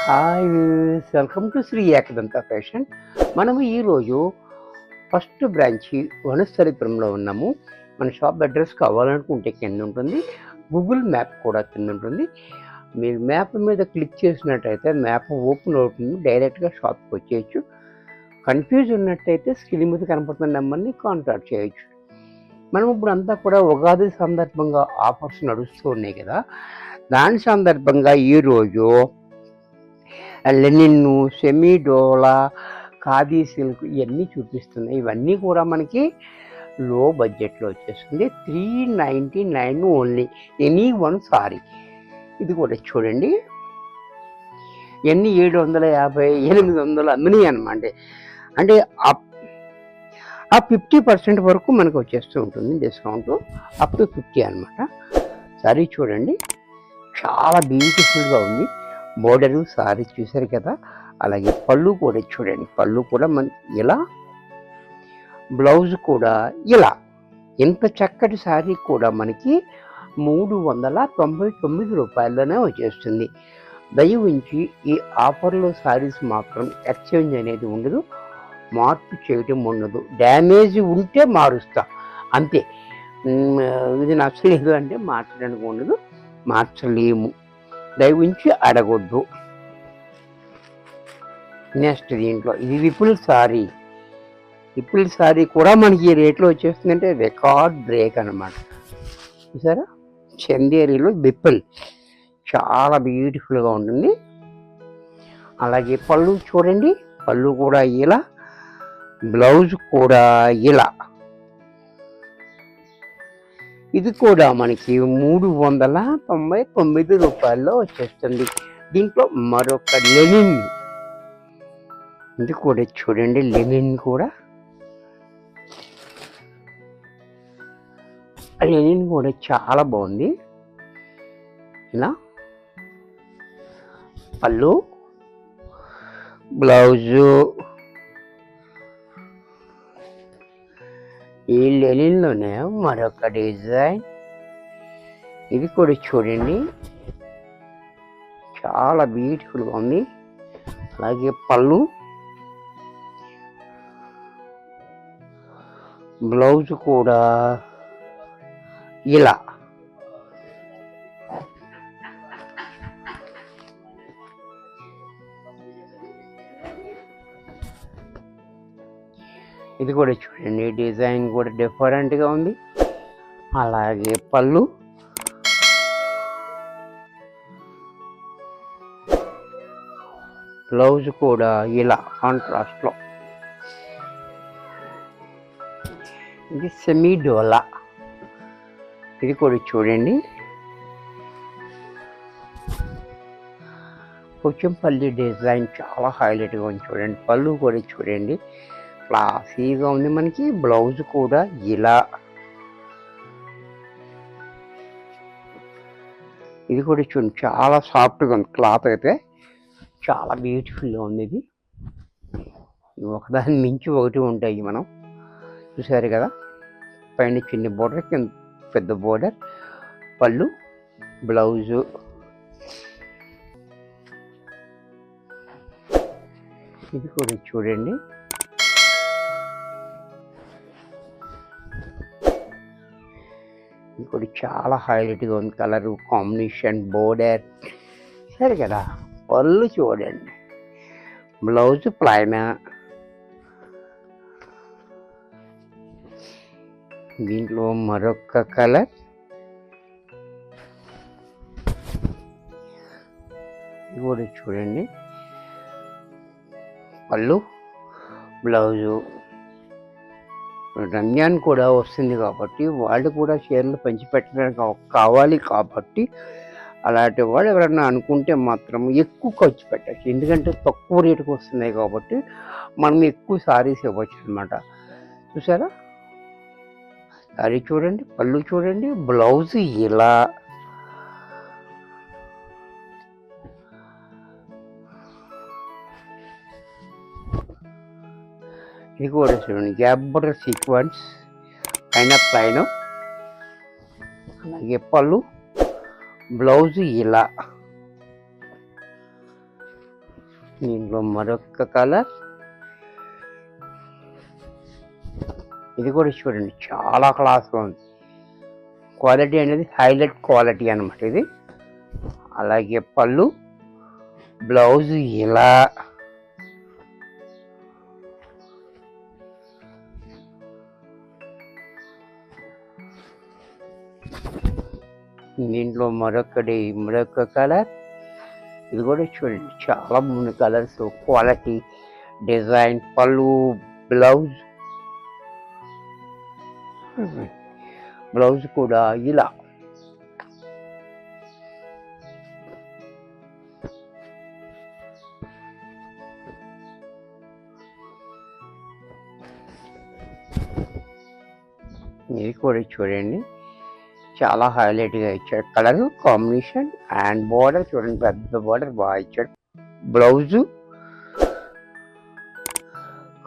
Hi viewers, welcome to Sri Ekadanta fashion. మనము ఈరోజు first branch వనస్థలిపురంలో ఉన్నాము. మన షాప్ అడ్రస్ కావాలనుకుంటే కింద ఉంటుంది, గూగుల్ మ్యాప్ కూడా కింద ఉంటుంది. మీరు మ్యాప్ మీద క్లిక్ చేసినట్టయితే మ్యాప్ ఓపెన్ అవుతుంది, డైరెక్ట్గా షాప్కి వచ్చేయచ్చు. కన్ఫ్యూజ్ ఉన్నట్టయితే స్క్రీన్ మీద కనపడుతున్న నెంబర్ని కాంటాక్ట్ చేయొచ్చు. మనం ఇప్పుడు అంతా కూడా ఉగాది సందర్భంగా ఆఫర్స్ నడుస్తూ ఉన్నాయి కదా, దాని సందర్భంగా ఈరోజు లెనిన్, సెమీ డోలా, ఖాదీ సిల్క్ ఇవన్నీ చూపిస్తున్నాయి. ఇవన్నీ కూడా మనకి లో బడ్జెట్లో వచ్చేస్తుంది. 399 ఓన్లీ, ఎనీ వన్ సారీ. ఇది కూడా చూడండి, ఇవన్నీ 750, 800 అమ్మినాయి అనమాట. అంటే ఆ 50% వరకు మనకు వచ్చేస్తూ ఉంటుంది డిస్కౌంట్, అప్ టు 50 అనమాట. సారీ చూడండి, చాలా బ్యూటిఫుల్గా ఉంది. బోర్డరు సారీ చూసారు కదా, అలాగే పళ్ళు కూడా చూడండి, పళ్ళు కూడా మన ఇలా, బ్లౌజ్ కూడా ఇలా. ఇంత చక్కటి శారీ కూడా మనకి 399 రూపాయల్లోనే వచ్చేస్తుంది. దయవుంచి ఈ ఆఫర్లో శారీస్ మాత్రం ఎక్స్చేంజ్ అనేది ఉండదు, మార్పు చేయటం ఉండదు. డ్యామేజ్ ఉంటే మారుస్తా అంతే. ఇది నచ్చలేదు అంటే మార్చడానికి ఉండదు, మార్చలేము. దయవుంచి అడగొద్దు. నెక్స్ట్ దీంట్లో ఇది విపుల్ సారీ. విపుల్ సారీ కూడా మనకి ఈ రేట్లో వచ్చేస్తుందంటే రికార్డ్ బ్రేక్ అనమాట. చూసారా, చందేరిలో విపుల్ చాలా బ్యూటిఫుల్గా ఉంటుంది. అలాగే పళ్ళు చూడండి, పళ్ళు కూడా ఇలా, బ్లౌజ్ కూడా ఇలా. ఇది కూడా మనకి 399 రూపాయల్లో వచ్చేస్తుంది. దీంట్లో మరొక లెనిన్, ఇది కూడా చూడండి, లెనిన్ కూడా, లెనిన్ కూడా చాలా బాగుంది. ఇలా పళ్ళు, బ్లౌజు, ఈ లెనిన్లోనే మరొక డిజైన్, ఇది కూడా చూడండి, చాలా బ్యూటిఫుల్గా ఉంది. అలాగే పళ్ళు, బ్లౌజ్ కూడా ఇలా. ఇది కూడా చూడండి, డిజైన్ కూడా డిఫరెంట్గా ఉంది. అలాగే పళ్ళు, బ్లౌజ్ కూడా ఇలా కాంట్రాస్ట్లో. ఇది సెమీ డోలా, ఇది కూడా చూడండి, కొంచెం పల్లి డిజైన్ చాలా హైలైట్గా ఉంది. చూడండి, పళ్ళు కూడా చూడండి, క్లాసీగా ఉంది మనకి. బ్లౌజ్ కూడా ఇలా. ఇది కూడా చూడండి, చాలా సాఫ్ట్గా ఉంది, క్లాత్ అయితే చాలా బ్యూటిఫుల్గా ఉంది. ఇది ఒకదాని మించి ఒకటి ఉంటాయి. మనం చూసారు కదా, పైన చిన్న బోర్డర్, కింద పెద్ద బోర్డర్, పళ్ళు, బ్లౌజు. ఇది కూడా చూడండి, ఇది కూడా చాలా హైలైట్గా ఉంది. Colour combination, border. సరే కదా, పళ్ళు చూడండి, బ్లౌజ్ ప్లైన్. దీంట్లో మరొక కలర్, ఇది కూడా చూడండి, పళ్ళు, బ్లౌజు. రంజాన్ కూడా వస్తుంది కాబట్టి వాళ్ళు కూడా చీరలు పంచిపెట్టడానికి కావాలి కాబట్టి, అలాంటి వాళ్ళు ఎవరన్నా అనుకుంటే మాత్రం ఎక్కువ ఖర్చు పెట్టచ్చు. ఎందుకంటే తక్కువ రేటుకు వస్తున్నాయి కాబట్టి మనం ఎక్కువ సారీస్ ఇవ్వచ్చు అనమాట. చూసారా, సారీ చూడండి, పళ్ళు చూడండి, బ్లౌజ్ ఇలా. ఇది కూడా చూడండి, గ్యాప్ బోర్డర్ సీక్వెన్స్, పైన ప్లైన్, అలాగే పళ్ళు, బ్లౌజ్ ఇలా. దీంట్లో మరొక కలర్, ఇది కూడా చూడండి చాలా క్లాస్గా ఉంది. క్వాలిటీ అనేది హైలైట్ క్వాలిటీ అనమాట ఇది. అలాగే పళ్ళు, బ్లౌజ్ ఇలా, దీంట్లో మరొక కలర్, ఇది కూడా చూడండి చాలా బాగుంది కలర్స్, క్వాలిటీ, డిజైన్, పళ్ళు, బ్లౌజ్ కూడా ఇలా. ఇది కూడా చూడండి చాలా హైలైట్గా ఇచ్చాడు, కలర్ కాంబినేషన్ అండ్ బార్డర్ చూడండి, పెద్ద బార్డర్ బాగా ఇచ్చాడు. బ్లౌజు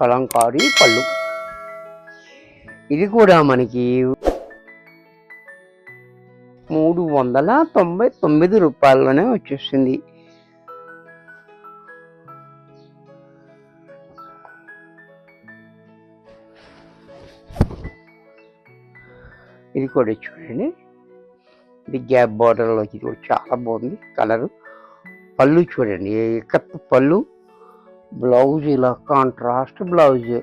కలంకారీ పళ్ళు, ఇది కూడా మనకి 399 రూపాయల్లోనే వచ్చేస్తుంది. ఇది కూడా చూడండి, ఇది గ్యాప్ బార్డర్లో, ఇది కూడా చాలా బాగుంది కలరు. పళ్ళు చూడండి ఎక్కత్త పళ్ళు, బ్లౌజ్ ఇలా కాంట్రాస్ట్ బ్లౌజ్.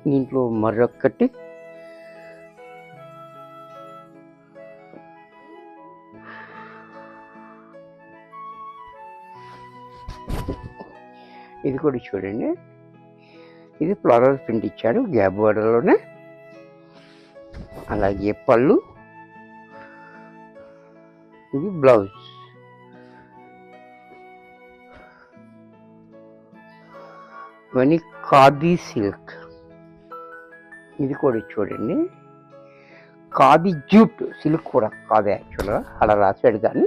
దీంట్లో మరొకటి, ఇది కూడా చూడండి, ఇది ఫ్లోరల్ ప్రింట్ ఇచ్చాడు గ్యాప్ బార్డర్లోనే. అలాగే పళ్ళు, ఇది బ్లౌజ్. ఇవన్నీ ఖాదీ సిల్క్. ఇది కూడా చూడండి ఖాదీ జూట్, సిల్క్ కూడా కాదు యాక్చువల్గా, అలా రాశాడు కానీ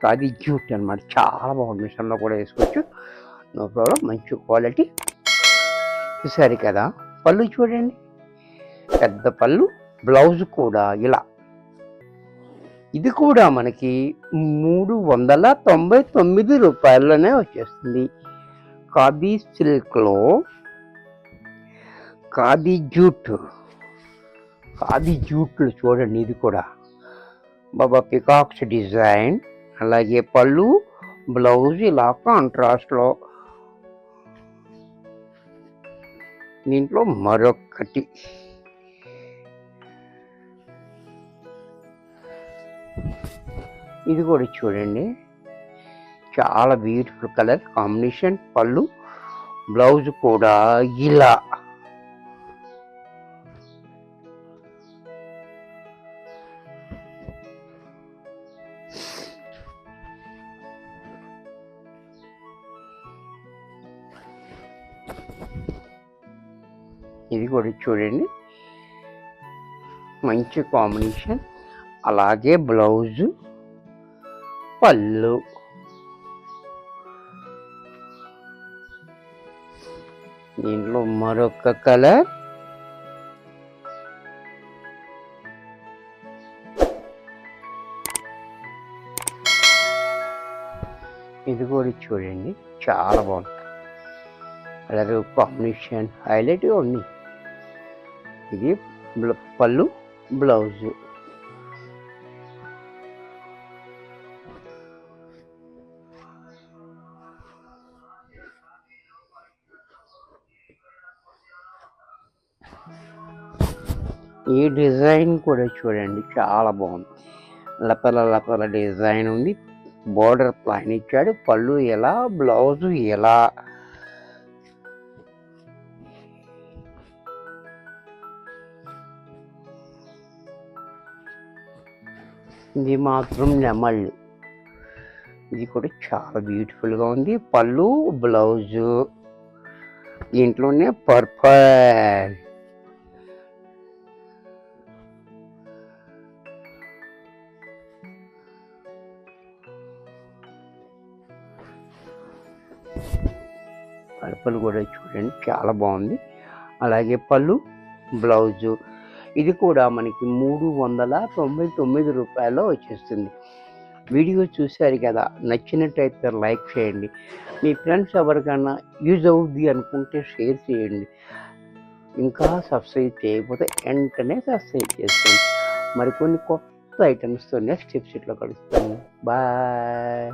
ఖాదీ జూట్ అనమాట. చాలా బాగుంది, మిషన్లో కూడా వేసుకోవచ్చు, నో ప్రాబ్లం, మంచి క్వాలిటీ. చూసారు కదా, పళ్ళు చూడండి పెద్ద పళ్ళు, బ్లౌజ్ కూడా ఇలా. ఇది కూడా మనకి 399 రూపాయల్లోనే వచ్చేస్తుంది. ఖాదీ సిల్క్లో ఖాదీ జూట్లు చూడండి, ఇది కూడా బాబా పికాక్స్ డిజైన్. అలాగే పళ్ళు, బ్లౌజ్ ఇలా కాంట్రాస్ట్లో. దీంట్లో మరొకటి, ఇది కూడా చూడండి చాలా బ్యూటిఫుల్ కలర్ కాంబినేషన్, పళ్ళు, బ్లౌజ్ కూడా ఇలా. ఇది కూడా చూడండి మంచి కాంబినేషన్. అలాగే బ్లౌజు, పళ్ళు. దీంట్లో మరొక కలర్, ఇది కూడా చూడండి చాలా బాగుంది కలర్ కాంబినేషన్, హైలైట్గా ఉంది. ఇది పళ్ళు, బ్లౌజు. ఈ డిజైన్ కూడా చూడండి చాలా బాగుంది, లపల డిజైన్ ఉంది, బోర్డర్ ప్లైన్ ఇచ్చాడు, పళ్ళు ఎలా, బ్లౌజు ఎలా. ఇది మాత్రం నెమళ్ళు, ఇది కూడా చాలా బ్యూటిఫుల్గా ఉంది, పళ్ళు, బ్లౌజు. దీంట్లోనే పర్పల్. పర్పల్ కూడా చూడండి చాలా బాగుంది. అలాగే పళ్ళు, బ్లౌజు. ఇది కూడా మనకి 399 రూపాయల్లో వచ్చేస్తుంది. వీడియో చూశారు కదా, నచ్చినట్టయితే లైక్ చేయండి. మీ ఫ్రెండ్స్ ఎవరికైనా యూజ్ అవుద్ది అనుకుంటే షేర్ చేయండి. ఇంకా సబ్స్క్రైబ్ చేయకపోతే వెంటనే సబ్స్క్రైబ్ చేసుకోండి. మరికొన్ని కొత్త ఐటమ్స్తో నెక్స్ట్ ఎపిసోడ్లో కలుస్తాను. బాయ్.